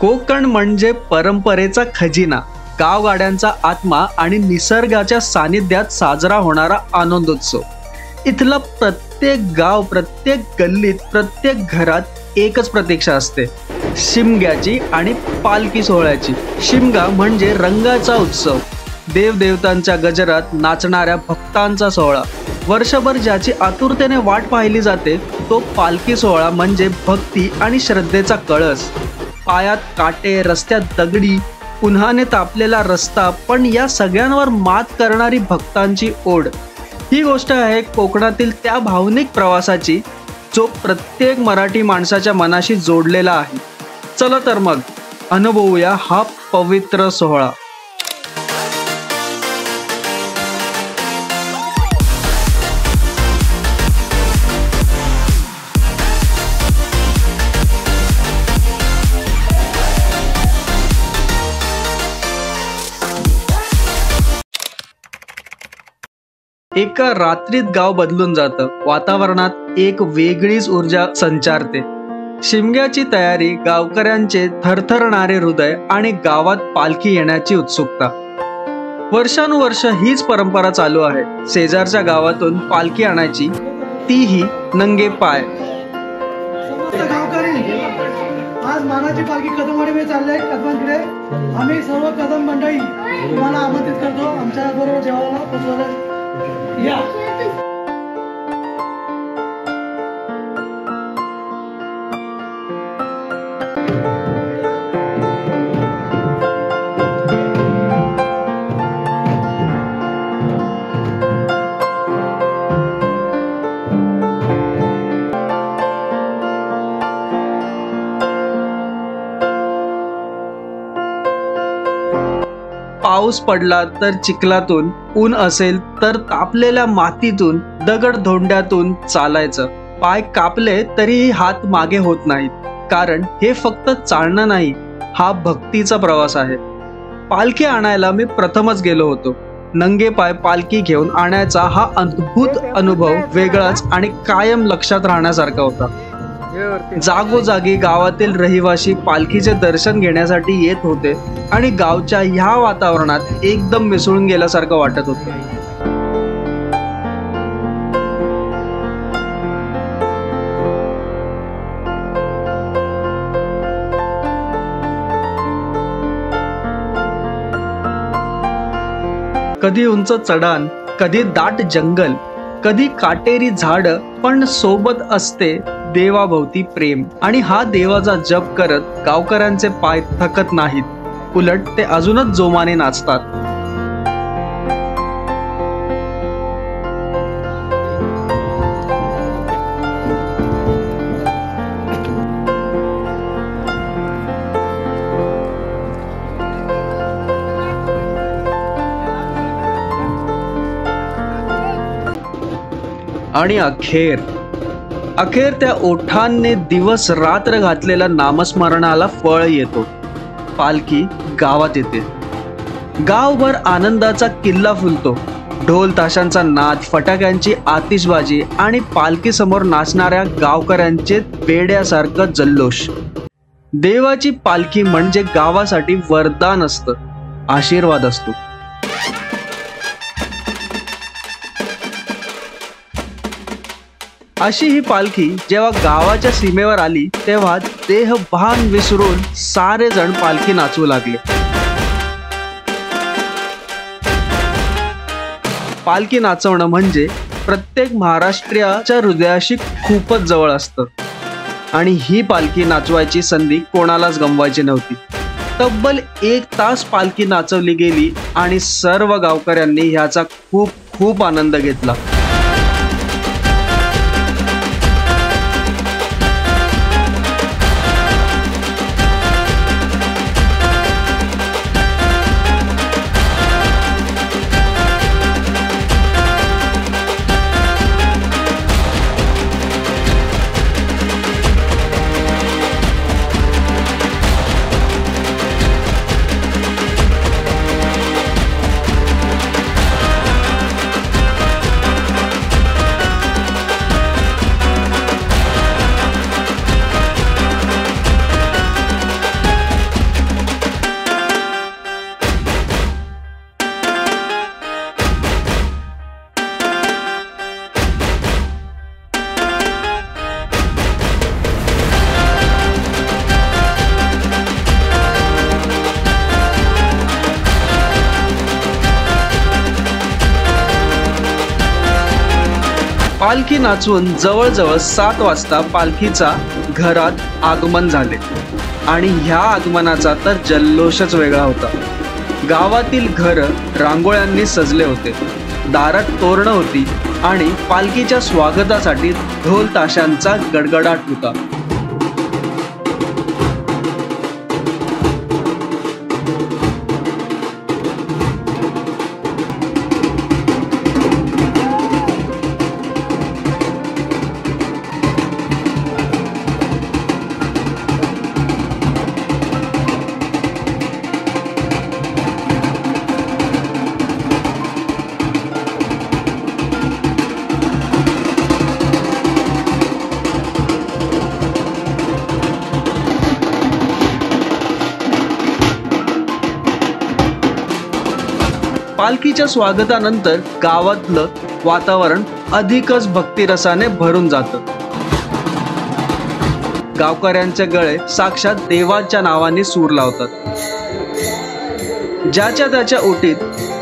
कोकण म्हणजे परंपरेचा खजिना, गावगाड्यांचा आत्मा आणि निसर्गाच्या सानिध्यात साजरा होणारा आनंदोत्सव। इथला प्रत्येक गाव, प्रत्येक गल्लीत, प्रत्येक घरात एकच प्रतीक्षा असते, शिमग्याची आणि पालखी सोहळ्याची। शिमगा म्हणजे रंगाचा उत्सव, देवदेवतांच्या गजरात नाचणाऱ्या भक्तांचा सोहळा। वर्षभर ज्याची आतुरतेने वाट पाहिली जाते तो पालखी सोहळा म्हणजे भक्ती आणि श्रद्धेचा कळस। पायात काटे, रस्त्यात दगडी, उन्हाने तापलेला रस्ता, पण या सगळ्यांवर मात करणारी भक्तांची ओढ। ही गोष्ट आहे कोकणातील त्या भावनिक प्रवासाची जो प्रत्येक मराठी माणसाच्या मनाशी जोडलेला आहे। चला तर मग अनुभवूया हा पवित्र सोहळा। एका रात्रीत गाव बदलून जातं, वातावरणात एक वेगळीच ऊर्जा संचारते। शिमग्याची तयारी, गावकऱ्यांचे थरथरणारे हृदय आणि गावात पालखी येण्याची उत्सुकता। वर्षानुवर्ष हीच परंपरा चालू आहे, शेजारच्या गावातून पालखी आणायची, तीही नंगे पाय। आज मानाची पालखी कदमवाडीमध्ये चालली आहे, कदमांकडे। आम्ही सर्व कदम मंडळी तुम्हाला आमंत्रित करतो आमच्या बरोबर जेवायला पोचवायला या। पाऊस पडला तर चिखलातून, ऊन असेल तर तापलेल्या मातीतून, दगड धोंड्यातून चालायचं। पाय कापले तरीही हात मागे होत नाहीत, कारण हे फक्त चालणं नाही, हा भक्तीचा प्रवास आहे। पालखी आणायला मी प्रथमच गेलो होतो। नंगे पाय पालखी घेऊन आणायचा हा अद्भुत अनुभव वेगळाच आणि कायम लक्षात राहण्यासारखा होता। जागोजागी गावातील रहिवासी पालखीचे दर्शन घेण्यासाठी येत होते आणि गावच्या ह्या वातावरणात एकदम मिसळून गेल्यासारखं वाटत होतं। कधी उंच चढाण, कधी दाट जंगल, कधी काटेरी झाड, पण सोबत असते देवाभोवती प्रेम। आणि हा देवाचा जप करत गावकऱ्यांचे पाय थकत नाहीत, उलट ते अजूनच जोमाने नाचतात। आणि अखेर त्या ओठांनी दिवस रात्र घातलेल्या नामस्मरणाला फळ येतो। पालखी गावात येते, गावभर आनंदाचा किल्ला फुलतो। ढोल ताशांचा नाद, फटाक्यांची आतिषबाजी आणि पालखी समोर नाचणाऱ्या गावकऱ्यांचे वेड्यासारखं जल्लोष। देवाची पालखी म्हणजे गावासाठी वरदान असतं, आशीर्वाद असतो। अशी ही पालखी जेव्हा गावाच्या सीमेवर आली तेव्हा देहभान विसरून सारे जण पालखी नाचू लागले। पालखी नाचवणं म्हणजे प्रत्येक महाराष्ट्रीयाच्या हृदयाशी खूपच जवळ असतं आणि ही पालखी नाचवायची संधी कोणालाच गमवायची नव्हती। तब्बल 1 तास पालखी नाचवली गेली आणि सर्व गावकऱ्यांनी ह्याचा खूप आनंद घेतला। पालखी नाचवून जवळजवळ 7 वाजता पालखीचा घरात आगमन झाले आणि ह्या आगमनाचा तर जल्लोषच वेगळा होता। गावातील घरं रांगोळ्यांनी सजले होते, दारात तोरणं होती आणि पालखीच्या स्वागतासाठी ढोल ताशांचा गडगडाट होता। पालखीच्या स्वागतानंतर गावातलं वातावरण अधिकच भक्तिरसाने भरून जातं। गावकऱ्यांचे गळे साक्षात देवाच्या नावाने सूर लावतात। ज्याच्या त्याच्या ओटीत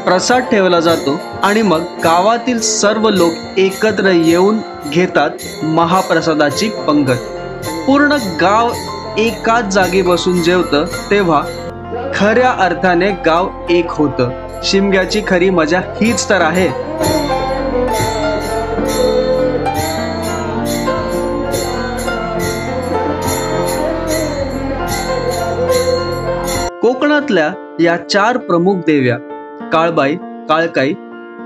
प्रसाद ठेवला जातो आणि मग गावातील सर्व लोक एकत्र येऊन घेतात महाप्रसादाची पंगत। पूर्ण गाव एकाच जागी बसून जेवतं तेव्हा खऱ्या अर्थाने गाव एक होतं। शिमग्याची खरी मजा हीच तर आहे। कोकणातल्या या 4 प्रमुख देव्या काळबाई, काळकाई,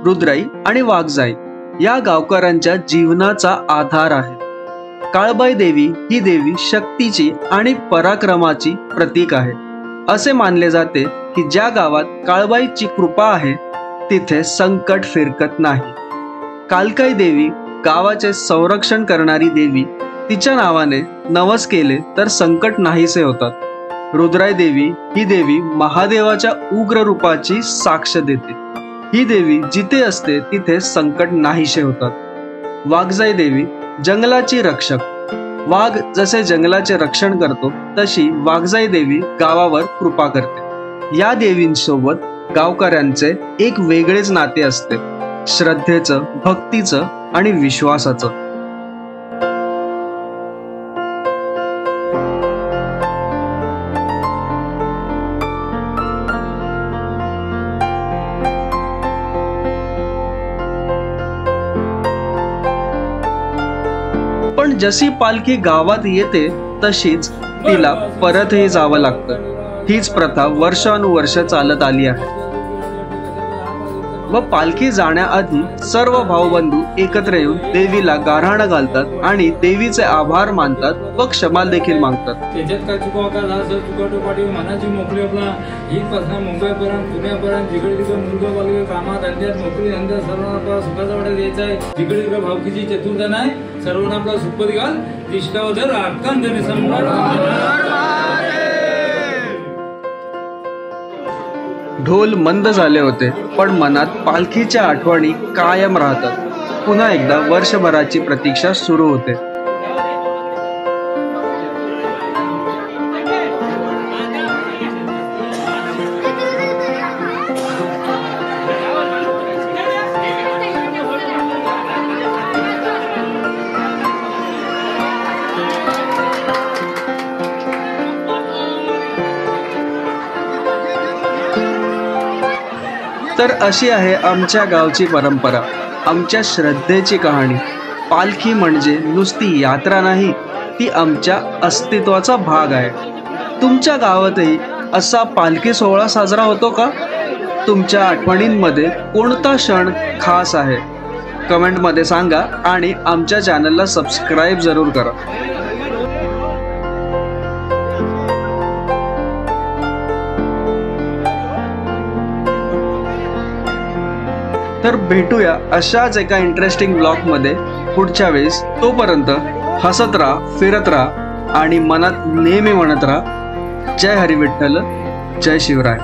रुद्राई आणि वाघजाई या गावकऱ्यांच्या जीवनाचा आधार आहेत। काळबाई देवी ही देवी शक्तीची आणि पराक्रमाची प्रतीक आहे। असे मानले जाते की ज्या गावात काळबाईची कृपा आहे तिथे संकट फिरकत नाही। काळकाई देवी गावाचे संरक्षण करणारी देवी, तिच्या नावाने नवस केले तर संकट नाहीसे होतात। रुद्राई देवी ही देवी महादेवाच्या उग्र रूपाची साक्ष देते। ही देवी जिथे असते तिथे संकट नाहीसे होतात। वाघजाई देवी जंगलाची रक्षक। वाघ जसे जंगलाचे रक्षण करतो तशी वाघजाई देवी गावावर कृपा करते। या देवींसोबत गावकऱ्यांचे एक वेगळेच नाते असते, श्रद्धेचं, भक्तीचं आणि विश्वासाचं। पण जशी पालखी गावात येते तशीच तिला परतही जावं लागतं। हीच प्रथा वर्षानुवर्ष चालत आली आहे व पालखी जाण्याआधी सर्व भाऊबंधू एकत्र येऊन देवीला गाऱ्हाणं घालतात आणि देवीचे आभार मानतात व क्षमा देखील मागतात। त्याच्यात काय चुका झाला असेल, चुकाटोपाटी मनाची मोकळी आपला इथपासून मुंबईपर्यंत, पुण्यापर्यंत, जिकडे तिकडे मुलगा बालगे कामात धंद्यात, नोकरी धंद्यात सर्वांना आपला सुखाचा वाटा द्यायचा आहे। जिकडे तिकडे भावकीची चतुर्थ नाही, सर्वांना आपला सुखपद घाल, तिष्ठावधर आकांदने सम्राट। ढोल मंद झाले होते पण मनात पालखीच्या आठवणी कायम राहतात। पुन्हा एकदा वर्षभराची प्रतीक्षा सुरू होते। तर अशी आहे आमच्या गावची परंपरा, आमच्या श्रद्धेची कहाणी। पालखी म्हणजे नुसती यात्रा नाही, ती आमच्या अस्तित्वाचा भाग आहे। तुमच्या गावातही असा पालखी सोहळा साजरा होतो का? तुमच्या आठवणींमध्ये कोणता क्षण खास आहे? कमेंटमध्ये सांगा आणि आमच्या चॅनलला सबस्क्राईब जरूर करा। तर भेटूया अशाच एका इंटरेस्टिंग ब्लॉगमध्ये पुढच्या वेळेस। तोपर्यंत हसत राहा, फिरत राहा आणि मनात नेहमी म्हणत राहा, जय हरी विठ्ठल, जय शिवराय।